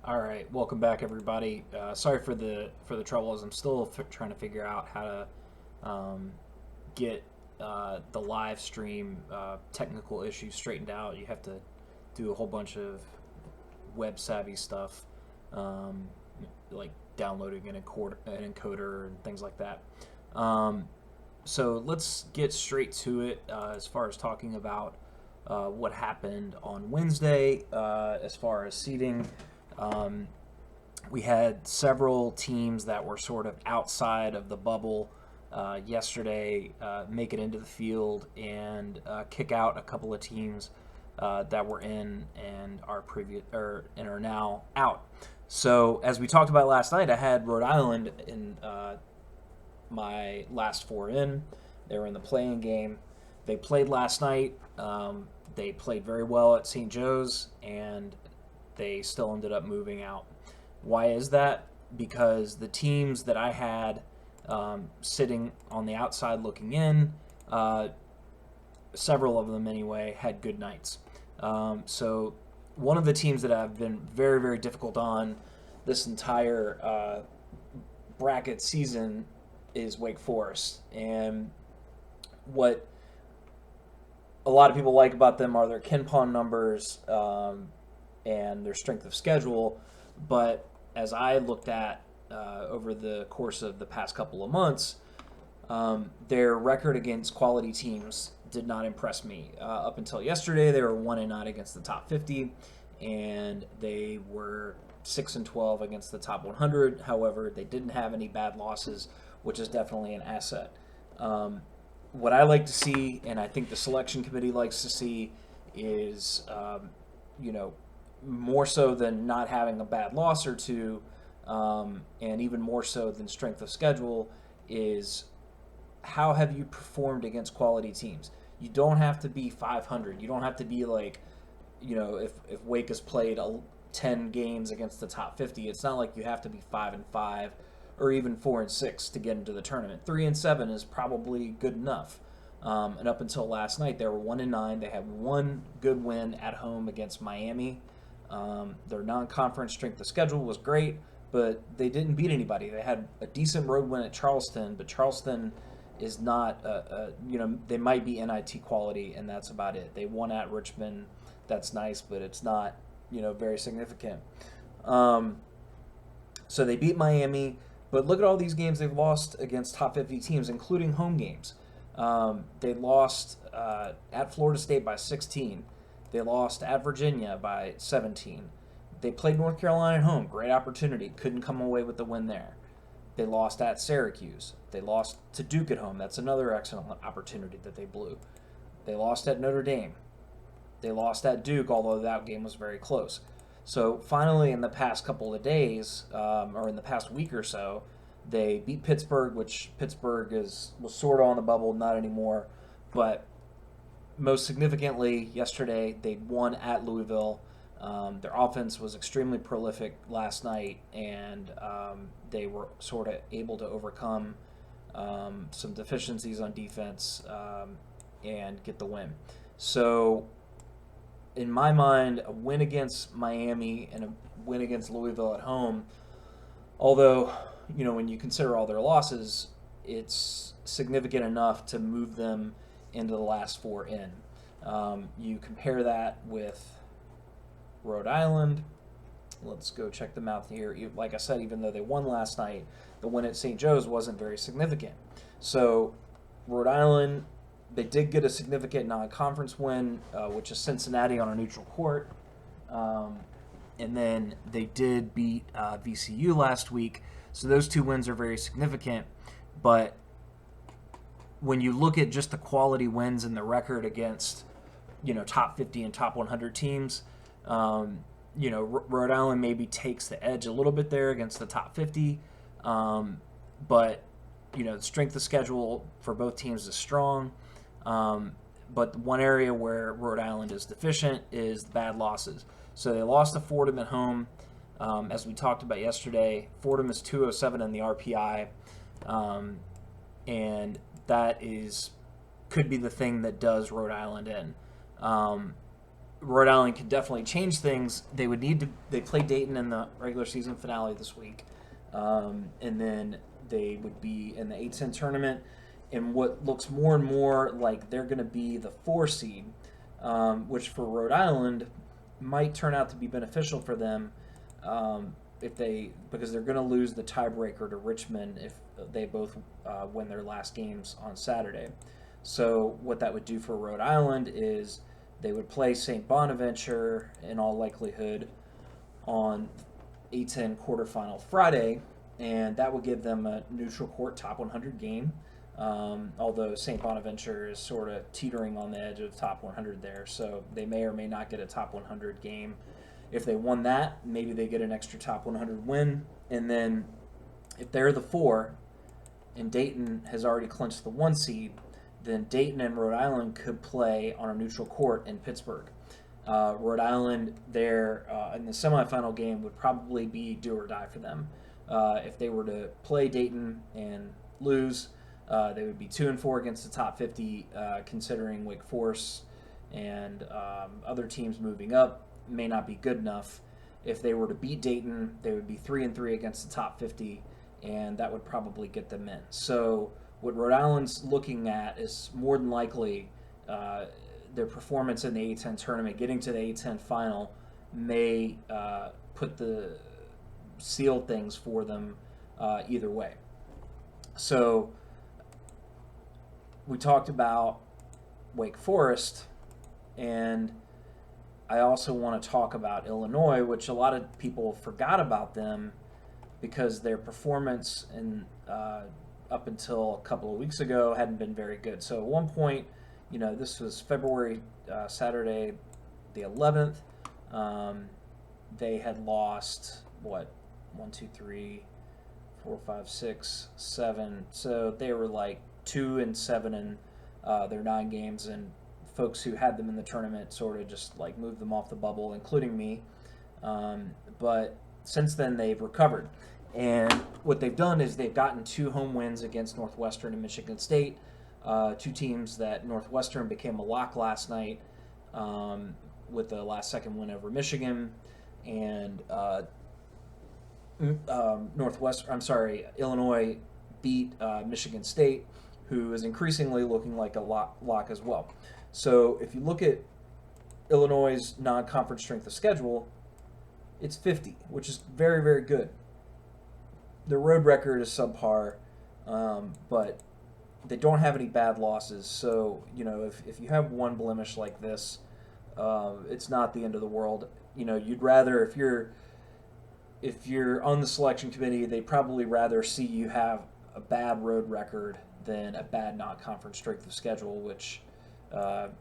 All right, welcome back, everybody. Sorry for the troubles. I'm still trying to figure out how to get the live stream technical issues straightened out. You have to do a whole bunch of web savvy stuff, um, like downloading an encoder and things like that. Um, so let's get straight to it as far as talking about what happened on Wednesday as far as seeding. Um, we had several teams that were sort of outside of the bubble yesterday make it into the field and kick out a couple of teams that were in and are now out. So as we talked about last night, I had Rhode Island in my last four in. They were in the playing game. They played last night. They played very well at St. Joe's, and they still ended up moving out. Why is that? Because the teams that I had sitting on the outside looking in, several of them anyway, had good nights. So one of the teams that I've been very, very difficult on this entire bracket season is Wake Forest. And what a lot of people like about them are their KenPom numbers and their strength of schedule. But as I looked at over the course of the past couple of months, their record against quality teams did not impress me. Up until yesterday, they were 1-9 against the top 50, and they were 6-12 against the top 100. However, they didn't have any bad losses, which is definitely an asset. What I like to see, and I think the selection committee likes to see, is more so than not having a bad loss or two, and even more so than strength of schedule, is how have you performed against quality teams? You don't have to be 500. You don't have to be like, if Wake has played 10 games against the top 50, it's not like you have to be 5-5 or even 4-6 to get into the tournament. 3-7 is probably good enough. And up until last night, they were 1-9. They had one good win at home against Miami. Their non-conference strength of schedule was great, but they didn't beat anybody. They had a decent road win at Charleston, but Charleston is not, they might be NIT quality, and that's about it. They won at Richmond. That's nice, but it's not, very significant. So they beat Miami, but look at all these games they've lost against top 50 teams, including home games. They lost at Florida State by 16. They lost at Virginia by 17. They played North Carolina at home. Great opportunity. Couldn't come away with the win there. They lost at Syracuse. They lost to Duke at home. That's another excellent opportunity that they blew. They lost at Notre Dame. They lost at Duke, although that game was very close. So finally, in the past couple of days, or in the past week or so, they beat Pittsburgh, which Pittsburgh was sort of on the bubble, not anymore. But most significantly, yesterday they won at Louisville. Their offense was extremely prolific last night, and they were sort of able to overcome some deficiencies on defense and get the win. So, in my mind, a win against Miami and a win against Louisville at home, although, when you consider all their losses, it's significant enough to move them into the last four in. You compare that with Rhode Island. Let's go check them out here. Like I said, even though they won last night, the win at St. Joe's wasn't very significant. So Rhode Island, they did get a significant non-conference win, which is Cincinnati on a neutral court. And then they did beat VCU last week. So those two wins are very significant. But when you look at just the quality wins and the record against, top 50 and top 100 teams, Rhode Island maybe takes the edge a little bit there against the top 50. But, the strength of schedule for both teams is strong. But one area where Rhode Island is deficient is bad losses. So they lost to Fordham at home. As we talked about yesterday, Fordham is 207 in the RPI. And that could be the thing that does Rhode Island in. Rhode Island could definitely change things. They would need to. They play Dayton in the regular season finale this week, and then they would be in the A10 tournament. And what looks more and more like they're going to be the 4 seed, which for Rhode Island might turn out to be beneficial for them if they because they're going to lose the tiebreaker to Richmond if they both win their last games on Saturday. So what that would do for Rhode Island is they would play St. Bonaventure in all likelihood on A10 quarterfinal Friday, and that would give them a neutral court top 100 game. Although St. Bonaventure is sort of teetering on the edge of top 100 there, so they may or may not get a top 100 game. If they won that, maybe they get an extra top 100 win, and then if they're the 4 and Dayton has already clinched the 1 seed, then Dayton and Rhode Island could play on a neutral court in Pittsburgh. Rhode Island, there in the semifinal game, would probably be do or die for them. If they were to play Dayton and lose, they would be 2-4 against the top 50, considering Wake Forest and other teams moving up may not be good enough. If they were to beat Dayton, they would be 3-3 against the top 50, and that would probably get them in. So what Rhode Island's looking at is more than likely their performance in the A10 tournament, getting to the A10 final, may seal things for them either way. So we talked about Wake Forest, and I also want to talk about Illinois, which a lot of people forgot about them because their performance up until a couple of weeks ago hadn't been very good. So at one point, this was Saturday the 11th, they had lost, 1, 2, 3, 4, 5, 6, 7. So they were like 2-7 in their 9 games, and folks who had them in the tournament sort of just like moved them off the bubble, including me. But since then, they've recovered. And what they've done is they've gotten 2 home wins against Northwestern and Michigan State, 2 teams that Northwestern became a lock last night with the last-second win over Michigan. And Illinois beat Michigan State, who is increasingly looking like a lock as well. So if you look at Illinois' non-conference strength of schedule, it's 50, which is very, very good. Their road record is subpar, but they don't have any bad losses. So, if you have one blemish like this, it's not the end of the world. You'd rather, if you're on the selection committee, they'd probably rather see you have a bad road record than a bad non-conference strength of schedule, which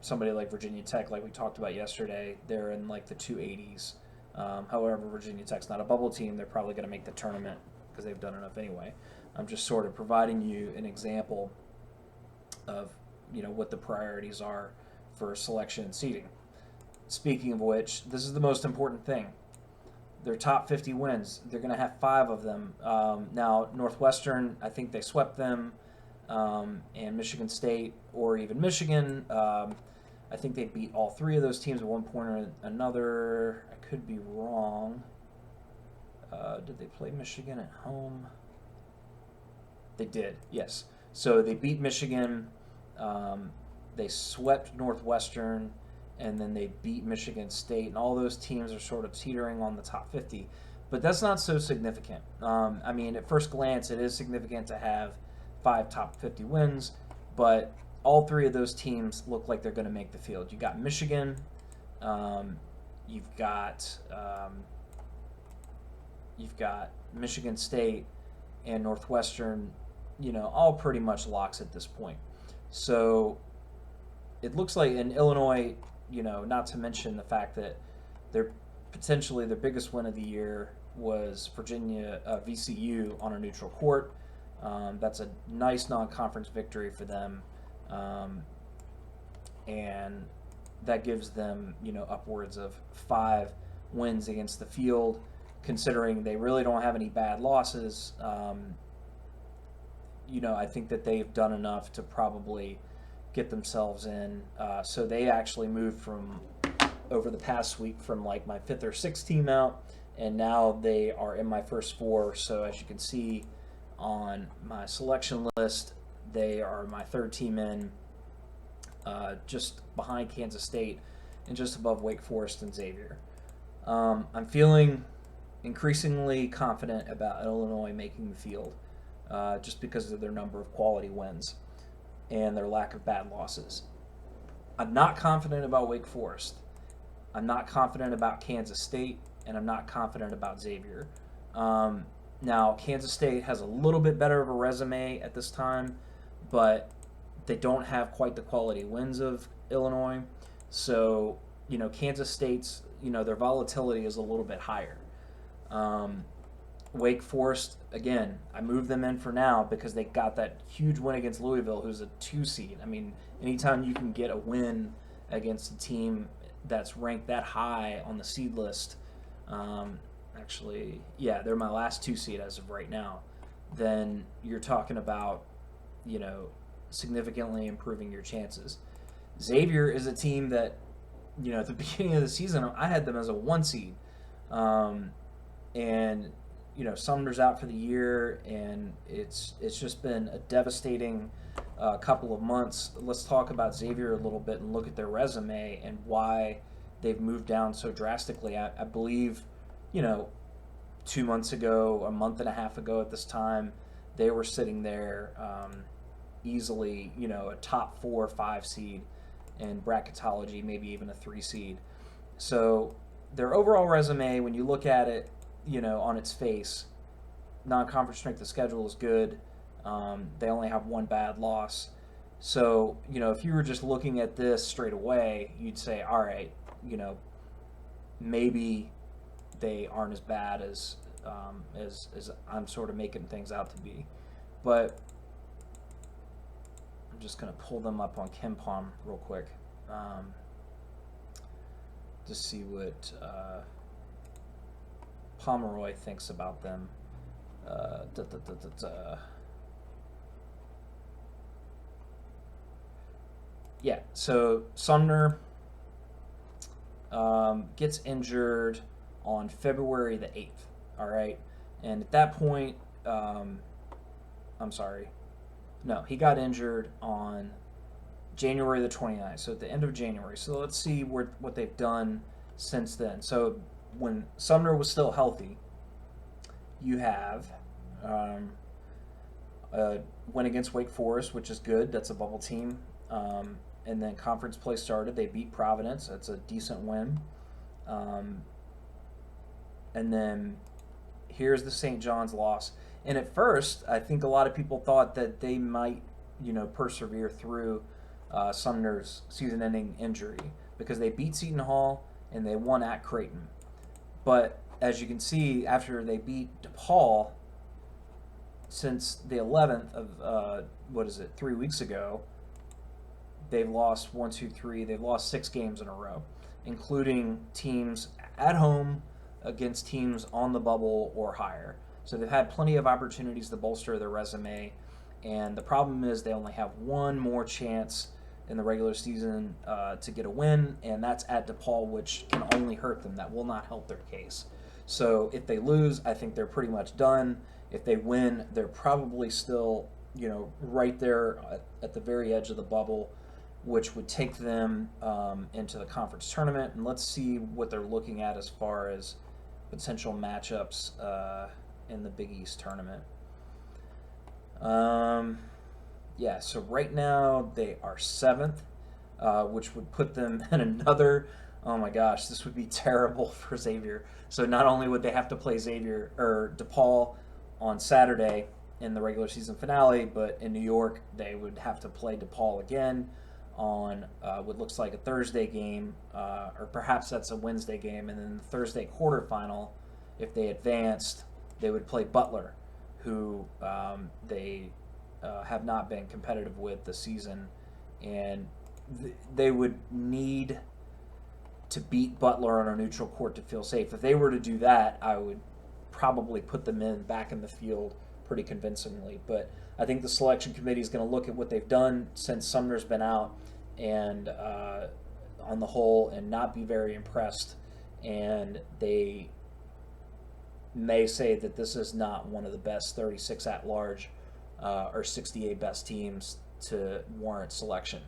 somebody like Virginia Tech, like we talked about yesterday, they're in like the 280s. However, Virginia Tech's not a bubble team. They're probably going to make the tournament because they've done enough anyway. I'm just sort of providing you an example of what the priorities are for selection and seeding. Speaking of which, this is the most important thing. Their top 50 wins, they're going to have 5 of them. Now, Northwestern, I think they swept them, and Michigan State, or even Michigan, I think they beat all 3 of those teams at one point or another. I could be wrong. Did they play Michigan at home? They did, yes. So they beat Michigan, they swept Northwestern, and then they beat Michigan State, and all those teams are sort of teetering on the top 50. But that's not so significant. At first glance, it is significant to have 5 top 50 wins, but all 3 of those teams look like they're going to make the field. You got Michigan, you've got Michigan State, and Northwestern, all pretty much locks at this point. So it looks like in Illinois, not to mention the fact that they're potentially their biggest win of the year was VCU on a neutral court. That's a nice non-conference victory for them, and that gives them upwards of 5 wins against the field, considering they really don't have any bad losses. I think that they've done enough to probably get themselves in. So they actually moved from over the past week from like my fifth or sixth team out, and now they are in my first four. So as you can see on my selection list, they are my third team in, just behind Kansas State and just above Wake Forest and Xavier. I'm feeling increasingly confident about Illinois making the field, just because of their number of quality wins and their lack of bad losses. I'm not confident about Wake Forest. I'm not confident about Kansas State, and I'm not confident about Xavier. Now, Kansas State has a little bit better of a resume at this time, but they don't have quite the quality wins of Illinois. So, Kansas State's, their volatility is a little bit higher. Wake Forest, again, I moved them in for now because they got that huge win against Louisville, who's a 2 seed. I mean, anytime you can get a win against a team that's ranked that high on the seed list, they're my last 2 seed as of right now, then you're talking about, significantly improving your chances. Xavier is a team that, at the beginning of the season, I had them as a 1 seed. And Sumner's out for the year, and it's just been a devastating couple of months. Let's talk about Xavier a little bit and look at their resume and why they've moved down so drastically. I believe, 2 months ago, a month and a half ago at this time, they were sitting there easily, a top 4 or 5 seed in bracketology, maybe even a 3 seed. So their overall resume, when you look at it, on its face, non-conference strength of schedule is good. They only have 1 bad loss. So, if you were just looking at this straight away, you'd say, all right, maybe they aren't as bad as I'm sort of making things out to be. But I'm just going to pull them up on KenPom real quick to see what Pomeroy thinks about them. Yeah, so Sumner gets injured on February the 8th, all right? And at that point, he got injured on January the 29th, so at the end of January. So let's see what they've done since then. So when Sumner was still healthy, you have a win against Wake Forest, which is good. That's a bubble team. And then conference play started. They beat Providence. That's a decent win. And then here's the St. John's loss. And at first, I think a lot of people thought that they might, persevere through Sumner's season-ending injury because they beat Seton Hall and they won at Creighton. But as you can see, after they beat DePaul, since the 11th of 3 weeks ago, they've lost 1, 2, 3. They've lost 6 games in a row, including teams at home against teams on the bubble or higher. So they've had plenty of opportunities to bolster their resume, and the problem is they only have one more chance in the regular season to get a win, and that's at DePaul, which can only hurt them. That will not help their case. So if they lose, I think they're pretty much done. If they win, they're probably still, right there at the very edge of the bubble, which would take them into the conference tournament. And let's see what they're looking at as far as potential matchups in the Big East tournament. So right now they are 7th, which would put them in another, oh my gosh, this would be terrible for Xavier. So not only would they have to play Xavier or DePaul on Saturday in the regular season finale, but in New York they would have to play DePaul again on what looks like a Thursday game, or perhaps that's a Wednesday game, and then the Thursday quarterfinal, if they advanced, they would play Butler, who they have not been competitive with this season, and they would need to beat Butler on a neutral court to feel safe. If they were to do that, I would probably put them back in the field pretty convincingly. But I think the selection committee is going to look at what they've done since Sumner's been out and on the whole and not be very impressed, and they may say that this is not one of the best 36 at large or 68 best teams to warrant selection.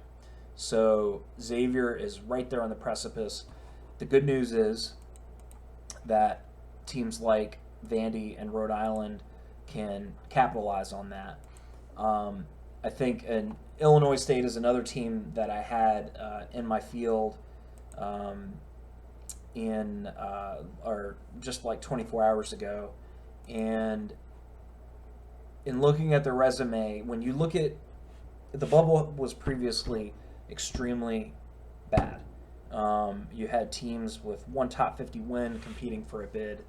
So Xavier is right there on the precipice. The good news is that teams like Vandy and Rhode Island can capitalize on that. I think Illinois State is another team that I had in my field or just like 24 hours ago, and in looking at the resume, when you look at the bubble was previously extremely bad. You had teams with one top 50 win competing for a bid,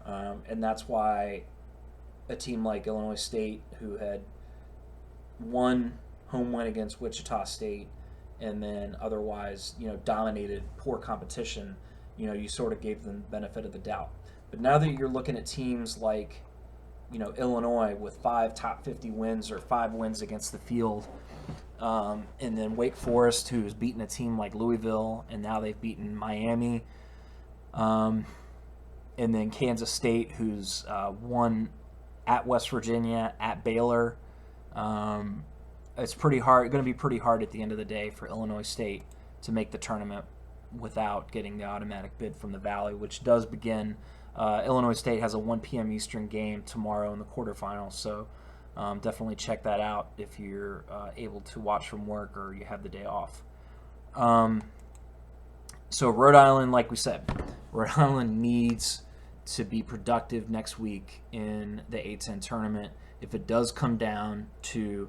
and that's why a team like Illinois State, who had one home win against Wichita State and then otherwise, dominated poor competition, you sort of gave them the benefit of the doubt. But now that you're looking at teams like, Illinois with 5 top 50 wins or 5 wins against the field, and then Wake Forest, who's beaten a team like Louisville, and now they've beaten Miami, and then Kansas State, who's won at West Virginia, at Baylor. It's pretty hard. Going to be pretty hard at the end of the day for Illinois State to make the tournament without getting the automatic bid from the Valley, which does begin. Illinois State has a 1 p.m. Eastern game tomorrow in the quarterfinals, so definitely check that out if you're able to watch from work or you have the day off. So Rhode Island, like we said, Rhode Island needs to be productive next week in the A-10 tournament. If it does come down to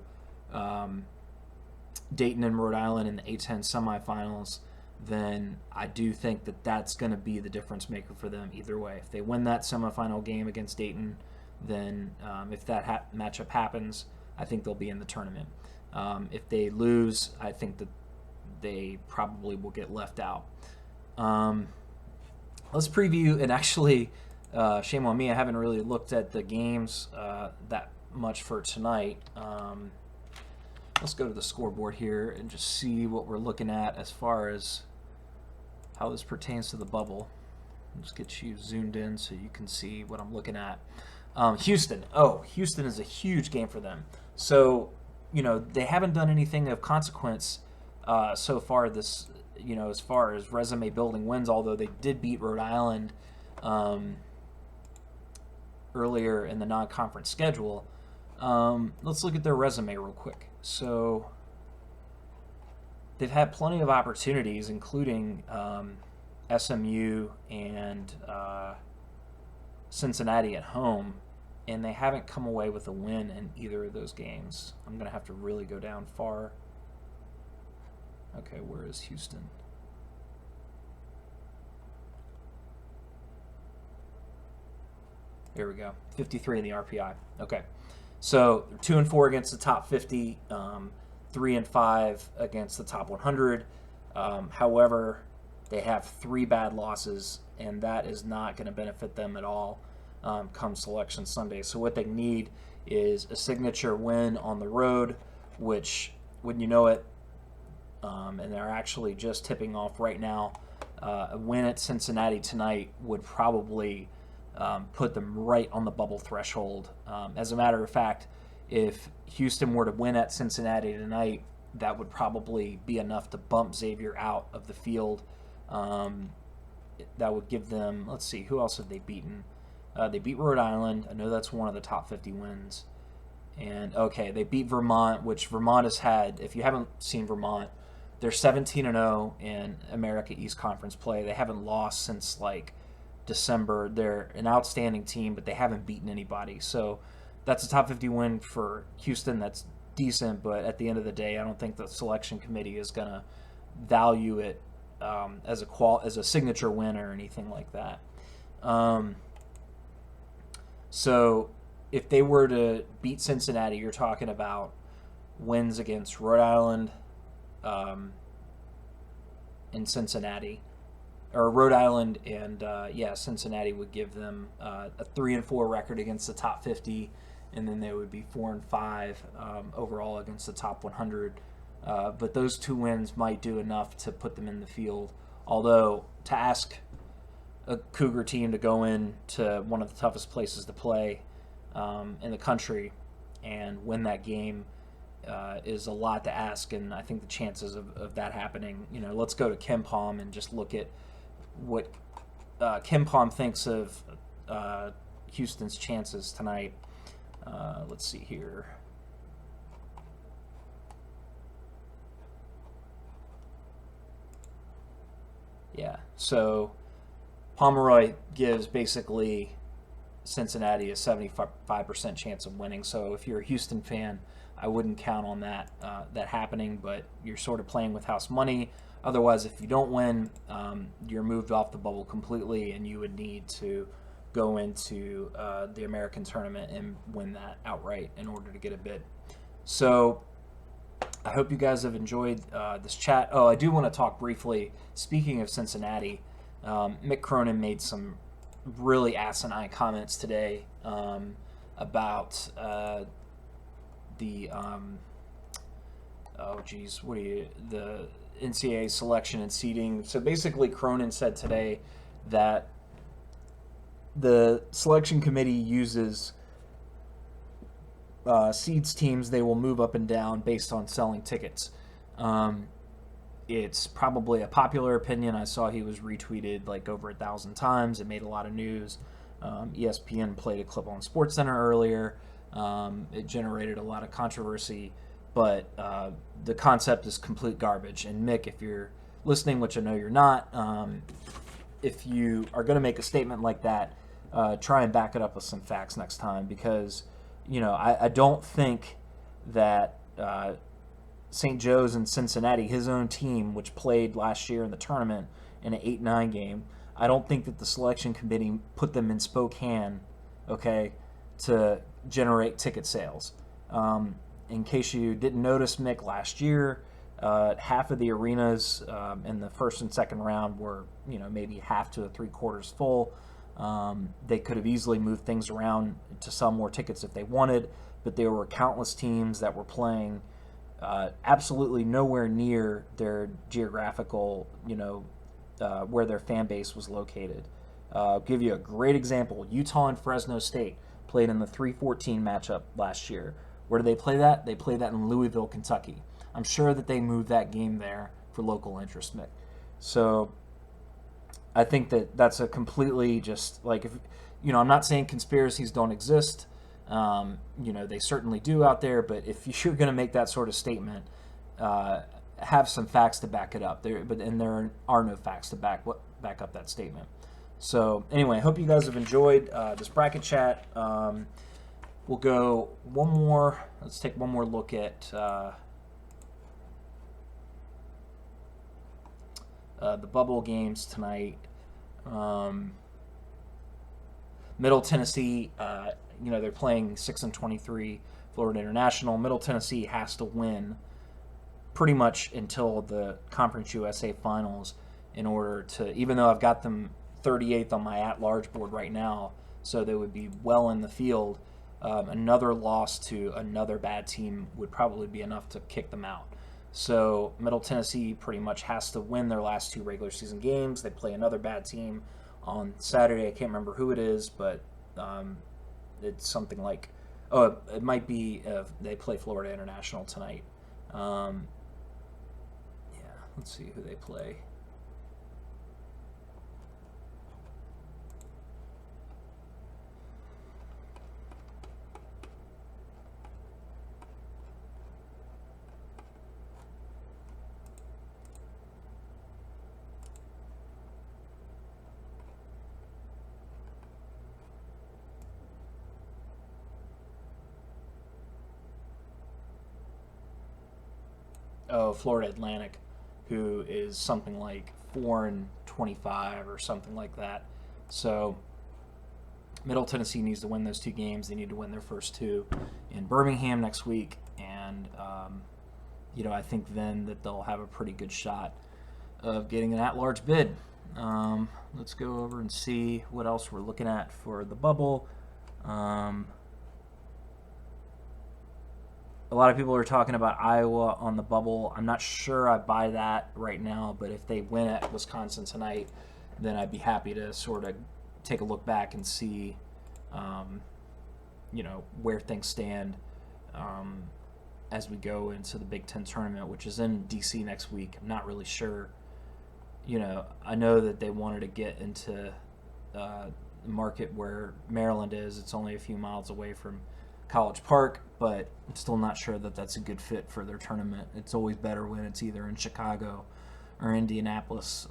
Dayton and Rhode Island in the A-10 semifinals, then I do think that that's going to be the difference maker for them either way. If they win that semifinal game against Dayton, then if that matchup happens, I think they'll be in the tournament. If they lose, I think that they probably will get left out. Let's preview, and actually, shame on me, I haven't really looked at the games that much for tonight. Let's go to the scoreboard here and just see what we're looking at as far as how this pertains to the bubble. I'll just get you zoomed in so you can see what I'm looking at. Houston. Houston is a huge game for them. So, they haven't done anything of consequence so far this, as far as resume building wins, although they did beat Rhode Island earlier in the non-conference schedule. Let's look at their resume real quick. So they've had plenty of opportunities, including SMU and Cincinnati at home, and they haven't come away with a win in either of those games. I'm going to have to really go down far. Okay, where is Houston? Here we go. 53 in the RPI. Okay. So 2-4 against the top 50, 3-5 against the top 100. However, they have 3 bad losses, and that is not going to benefit them at all come Selection Sunday. So what they need is a signature win on the road, which, wouldn't you know it, and they're actually just tipping off right now, a win at Cincinnati tonight would probably put them right on the bubble threshold. As a matter of fact, if Houston were to win at Cincinnati tonight, that would probably be enough to bump Xavier out of the field. That would give them, let's see, who else have they beaten? They beat Rhode Island. I know that's one of the top 50 wins. And, okay, they beat Vermont, which Vermont has had, if you haven't seen Vermont, they're 17-0 in America East Conference play. They haven't lost since, December. They're an outstanding team, but they haven't beaten anybody. So that's a top 50 win for Houston. That's decent, but at the end of the day, I don't think the selection committee is going to value it as a signature win or anything like that. So if they were to beat Cincinnati, you're talking about wins against Rhode Island and Cincinnati. Or Rhode Island and Cincinnati would give them a 3-4 record against the top 50, and then they would be 4-5 overall against the top 100. But those 2 wins might do enough to put them in the field. Although, to ask a Cougar team to go in to one of the toughest places to play in the country and win that game is a lot to ask, and I think the chances of that happening, let's go to KenPom and just look at what KenPom thinks of Houston's chances tonight. Let's see here. Yeah, so Pomeroy gives basically Cincinnati a 75% chance of winning. So if you're a Houston fan, I wouldn't count on that happening, but you're sort of playing with house money. Otherwise, if you don't win, you're moved off the bubble completely, and you would need to go into the American tournament and win that outright in order to get a bid. So I hope you guys have enjoyed this chat. Oh, I do want to talk briefly. Speaking of Cincinnati, Mick Cronin made some really asinine comments today about the the NCAA selection and seeding. So basically, Cronin said today that the selection committee uses seeds teams. They will move up and down based on selling tickets. It's probably a popular opinion. I saw he was retweeted like over 1,000 times. It made a lot of news. ESPN played a clip on SportsCenter earlier. It generated a lot of controversy, but the concept is complete garbage. And Mick, if you're listening, which I know you're not, if you are going to make a statement like that, try and back it up with some facts next time, because I don't think that St. Joe's and Cincinnati, his own team, which played last year in the tournament in an 8-9 game, I don't think that the selection committee put them in Spokane, okay, to generate ticket sales. In case you didn't notice, Mick, last year, half of the arenas in the first and second round were, maybe half to 3/4 full. They could have easily moved things around to sell more tickets if they wanted, but there were countless teams that were playing absolutely nowhere near their geographical, where their fan base was located. I'll give you a great example. Utah and Fresno State played in the 3-14 matchup last year. Where did they play that? They played that in Louisville, Kentucky. I'm sure that they moved that game there for local interest, Mick. So I think that that's a completely just like, if I'm not saying conspiracies don't exist. They certainly do out there, but if you're going to make that sort of statement, have some facts to back it up. There are no facts to back up that statement. So anyway, I hope you guys have enjoyed this bracket chat. We'll go one more. Let's take one more look at the bubble games tonight. Middle Tennessee, they're playing 6-23 Florida International. Middle Tennessee has to win pretty much until the Conference USA Finals in order to, even though I've got them 38th on my at-large board right now, so they would be well in the field. Another loss to another bad team would probably be enough to kick them out. So Middle Tennessee pretty much has to win their last 2 regular season games. They play another bad team on Saturday. I can't remember who it is, but it's something like, it might be, they play Florida International tonight. Let's see who they play. Florida Atlantic, who is something like 4-25 or something like that. So Middle Tennessee needs to win those 2 games. They need to win their first 2 in Birmingham next week, and I think then that they'll have a pretty good shot of getting an at-large bid. Let's go over and see what else we're looking at for the bubble. A lot of people are talking about Iowa on the bubble. I'm not sure I buy that right now, but if they win at Wisconsin tonight, then I'd be happy to sort of take a look back and see, um, where things stand um, as we go into the Big Ten tournament, which is in D.C. next week. I'm not really sure. I know that they wanted to get into the market where Maryland is. It's only a few miles away from College Park, but I'm still not sure that that's a good fit for their tournament. It's always better when it's either in Chicago or Indianapolis.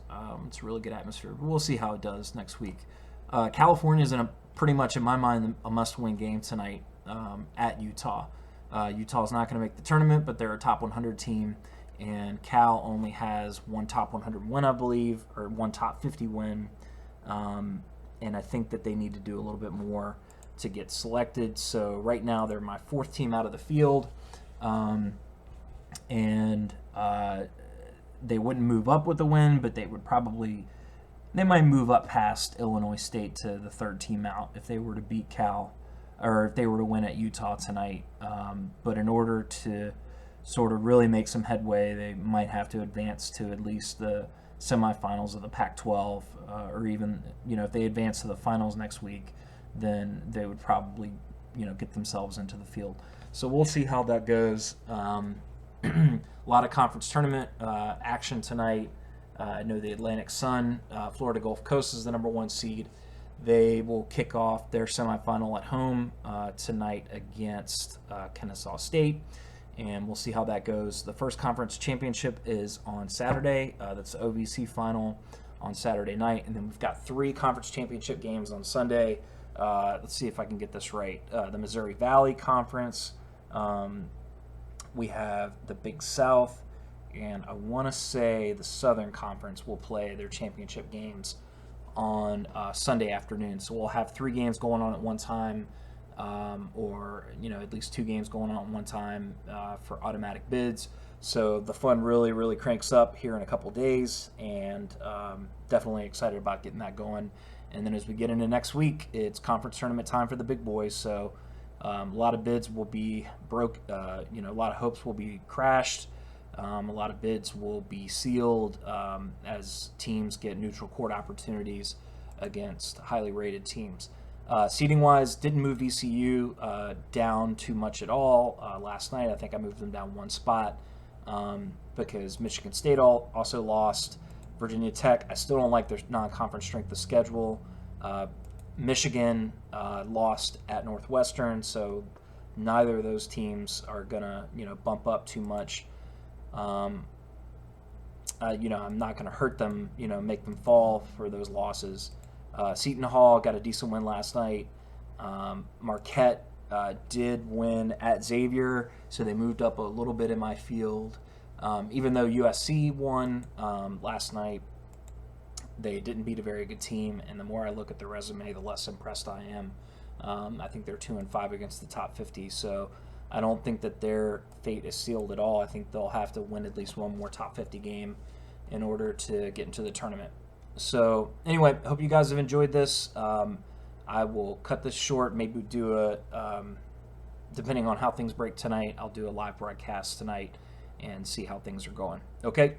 It's a really good atmosphere. But we'll see how it does next week. California is pretty much, in my mind, a must-win game tonight at Utah. Utah's not going to make the tournament, but they're a top 100 team, and Cal only has one top 100 win, I believe, or one top 50 win. And I think that they need to do a little bit more to get selected. So right now they're my fourth team out of the field, and they wouldn't move up with a win, but they might move up past Illinois State to the third team out if they were to beat Cal, or if they were to win at Utah tonight. But in order to sort of really make some headway, they might have to advance to at least the semifinals of the Pac-12, or even, if they advance to the finals next week, then they would probably, get themselves into the field. So we'll see how that goes. A lot of conference tournament action tonight. I know the Atlantic Sun, Florida Gulf Coast is the number 1 seed. They will kick off their semifinal at home tonight against Kennesaw State, and we'll see how that goes. The first conference championship is on Saturday. That's the OVC final on Saturday night, and then we've got 3 conference championship games on Sunday. Let's see if I can get this right. The Missouri Valley Conference. We have the Big South, and I want to say the Southern Conference will play their championship games on Sunday afternoon. So we'll have 3 games going on at one time, or at least 2 games going on at one time for automatic bids. So the fun really, really cranks up here in a couple days, and definitely excited about getting that going. And then as we get into next week, it's conference tournament time for the big boys. So a lot of bids will be broke. A lot of hopes will be crashed. A lot of bids will be sealed as teams get neutral court opportunities against highly rated teams. Seating-wise, didn't move VCU down too much at all last night. I think I moved them down 1 spot because Michigan State also lost. Virginia Tech, I still don't like their non-conference strength of schedule. Michigan lost at Northwestern, so neither of those teams are going to bump up too much. I'm not going to hurt them, make them fall for those losses. Seton Hall got a decent win last night. Marquette did win at Xavier, so they moved up a little bit in my field. Even though USC won last night, they didn't beat a very good team, and the more I look at the resume, the less impressed I am. I think they're 2-5 against the top 50, so I don't think that their fate is sealed at all. I think they'll have to win at least one more top 50 game in order to get into the tournament. So anyway, hope you guys have enjoyed this. I will cut this short, maybe do depending on how things break tonight, I'll do a live broadcast tonight and see how things are going. Okay,